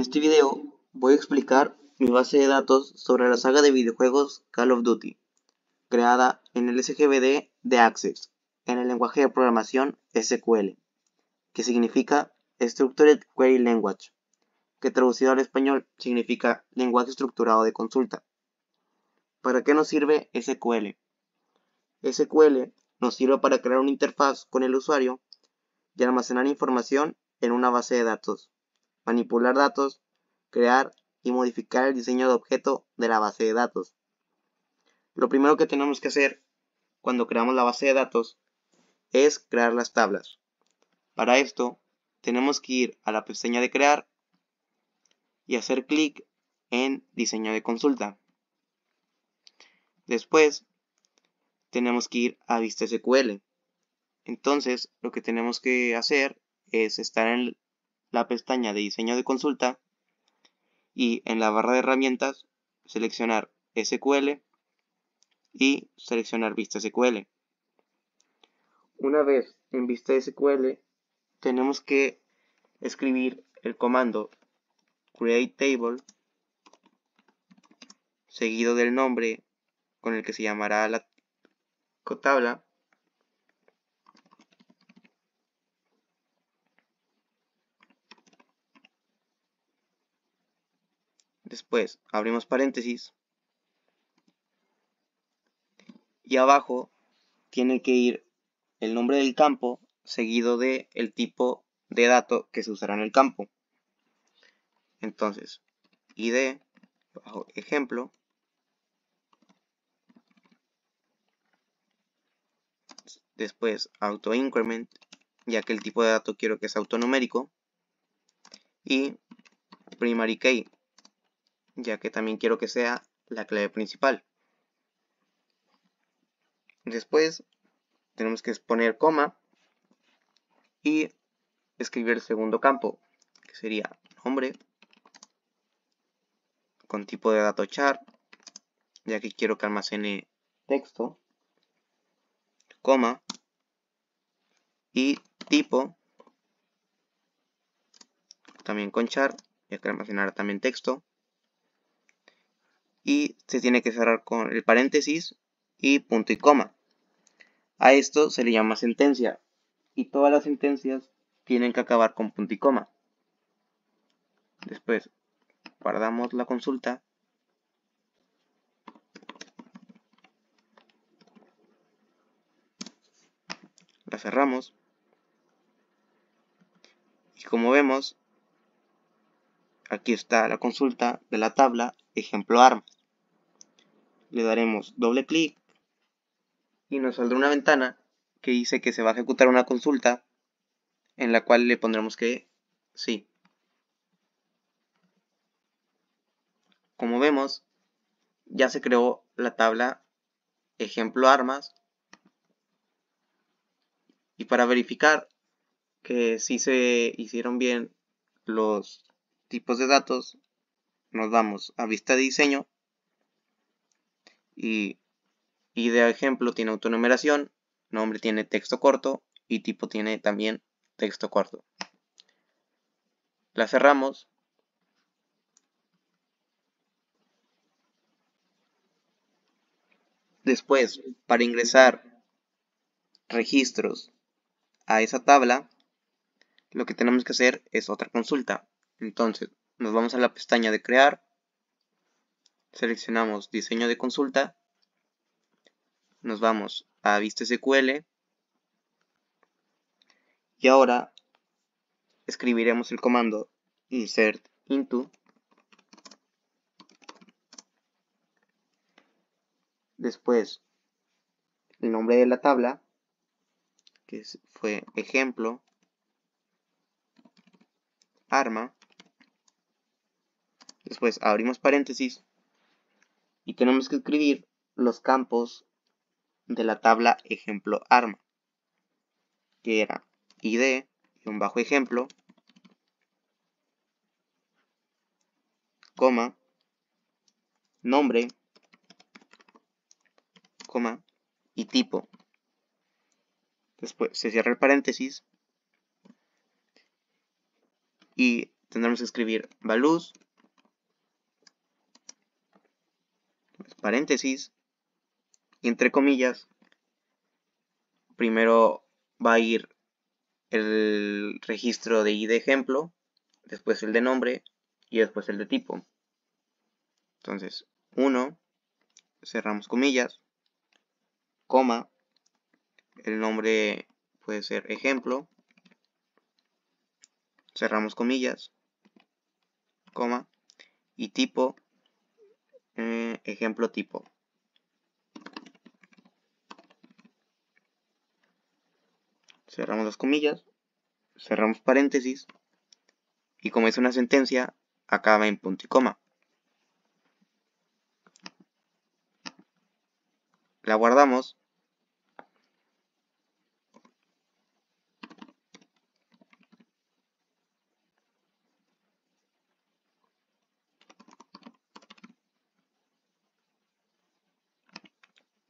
este video voy a explicar mi base de datos sobre la saga de videojuegos Call of Duty, creada en el SGBD de Access, en el lenguaje de programación SQL, que significa Structured Query Language, que traducido al español significa lenguaje estructurado de consulta. ¿Para qué nos sirve SQL? SQL nos sirve para crear una interfaz con el usuario y almacenar información en una base de datos, manipular datos, crear y modificar el diseño de objeto de la base de datos. Lo primero que tenemos que hacer cuando creamos la base de datos es crear las tablas. Para esto tenemos que ir a la pestaña de crear y hacer clic en diseño de consulta. Después tenemos que ir a vista SQL. Entonces lo que tenemos que hacer es estar en la pestaña de diseño de consulta y en la barra de herramientas seleccionar SQL y seleccionar vista SQL. Una vez en vista SQL tenemos que escribir el comando create table seguido del nombre con el que se llamará la tabla. Después abrimos paréntesis y abajo tiene que ir el nombre del campo seguido de el tipo de dato que se usará en el campo. Entonces, id bajo ejemplo, después auto increment, ya que el tipo de dato quiero que sea autonumérico, y primary key, ya que también quiero que sea la clave principal. Después tenemos que poner coma y escribir el segundo campo, que sería nombre con tipo de dato char, ya que quiero que almacene texto, coma y tipo también con char, ya que almacenará también texto, y se tiene que cerrar con el paréntesis y punto y coma. A esto se le llama sentencia y todas las sentencias tienen que acabar con punto y coma. Después guardamos la consulta la cerramos y como vemos aquí está la consulta de la tabla ejemplo armas. Le daremos doble clic y nos saldrá una ventana que dice que se va a ejecutar una consulta en la cual le pondremos que sí. Como vemos ya se creó la tabla ejemplo armas y para verificar que sí se hicieron bien los tipos de datos nos vamos a vista de diseño y de ejemplo tiene autonumeración, nombre tiene texto corto y tipo tiene también texto corto. La cerramos después para ingresar registros a esa tabla lo que tenemos que hacer es otra consulta. Entonces nos vamos a la pestaña de crear, seleccionamos diseño de consulta, nos vamos a vista SQL y ahora escribiremos el comando insert into, después el nombre de la tabla que fue ejemplo arma, después abrimos paréntesis y tenemos que escribir los campos de la tabla ejemplo arma, que era id y un bajo ejemplo, coma, nombre, coma y tipo. Después se cierra el paréntesis y tendremos que escribir values, paréntesis, y entre comillas, primero va a ir el registro de ID ejemplo, después el de nombre y después el de tipo. Entonces, 1, cerramos comillas, coma, el nombre puede ser ejemplo, cerramos comillas, coma, y tipo, ejemplo tipo. Cerramos las comillas, cerramos paréntesis, y como es una sentencia, acaba en punto y coma. La guardamos.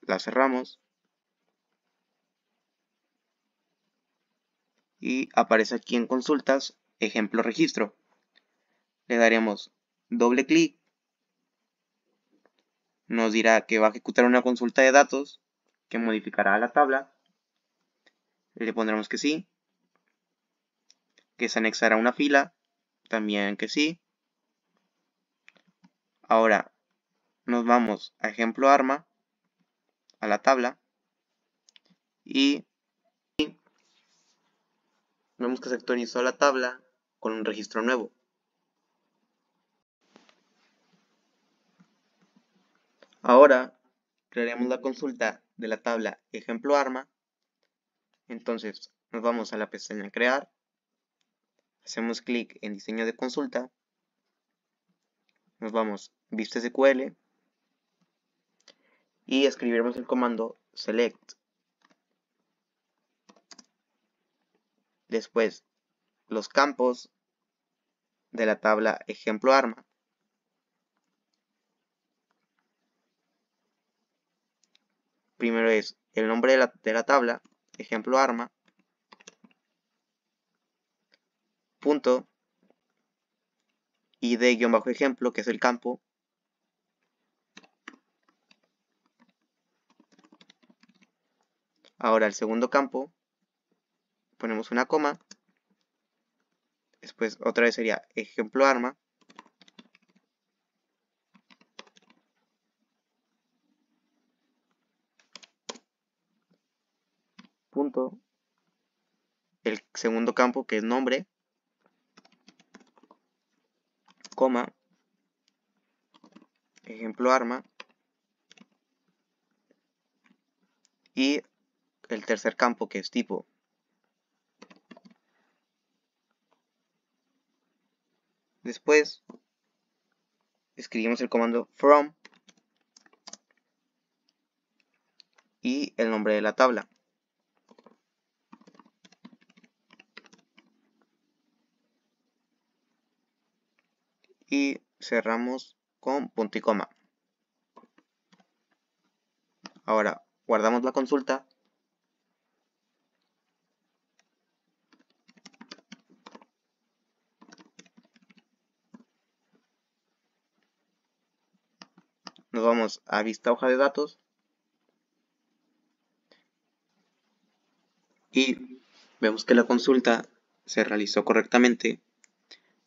La cerramos. Y aparece aquí en consultas, ejemplo registro. Le daremos doble clic. Nos dirá que va a ejecutar una consulta de datos que modificará la tabla. Le pondremos que sí. Que se anexará una fila. También que sí. Ahora nos vamos a ejemplo arma, a la tabla. Y vemos que se actualizó la tabla con un registro nuevo. Ahora crearemos la consulta de la tabla ejemplo arma. Entonces nos vamos a la pestaña crear. Hacemos clic en diseño de consulta. Nos vamos vista SQL y escribiremos el comando select. Después los campos de la tabla ejemplo arma. Primero es el nombre de la tabla ejemplo arma, punto, id-ejemplo, que es el campo. Ahora el segundo campo ponemos una coma. Después otra vez sería ejemplo arma. Punto. El segundo campo que es nombre. Coma. Ejemplo arma. Y el tercer campo que es tipo. Después escribimos el comando from y el nombre de la tabla. Y cerramos con punto y coma. Ahora guardamos la consulta. Nos vamos a vista hoja de datos. Y vemos que la consulta se realizó correctamente,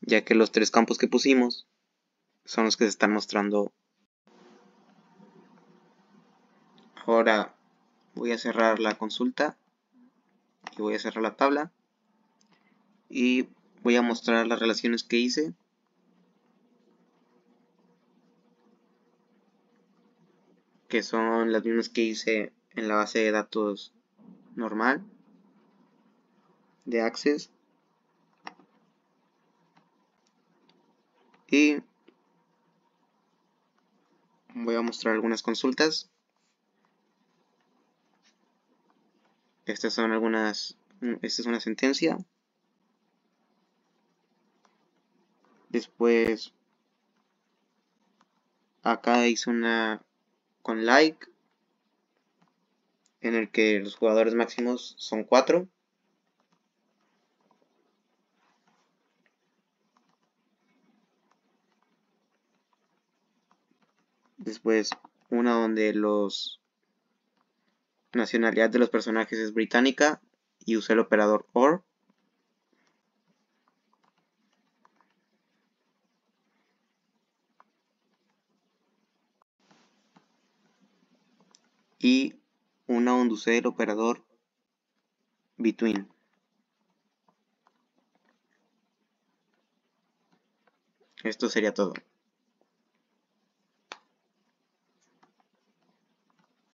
ya que los tres campos que pusimos son los que se están mostrando. Ahora voy a cerrar la consulta y voy a cerrar la tabla y voy a mostrar las relaciones que hice. Que son las mismas que hice en la base de datos normal de Access. Y voy a mostrar algunas consultas. Estas son algunas. Esta es una sentencia. Después acá hice una con like, en el que los jugadores máximos son 4. Después una donde los nacionalidad de los personajes es británica y usé el operador OR. Y una donde usé el operador between. Esto sería todo.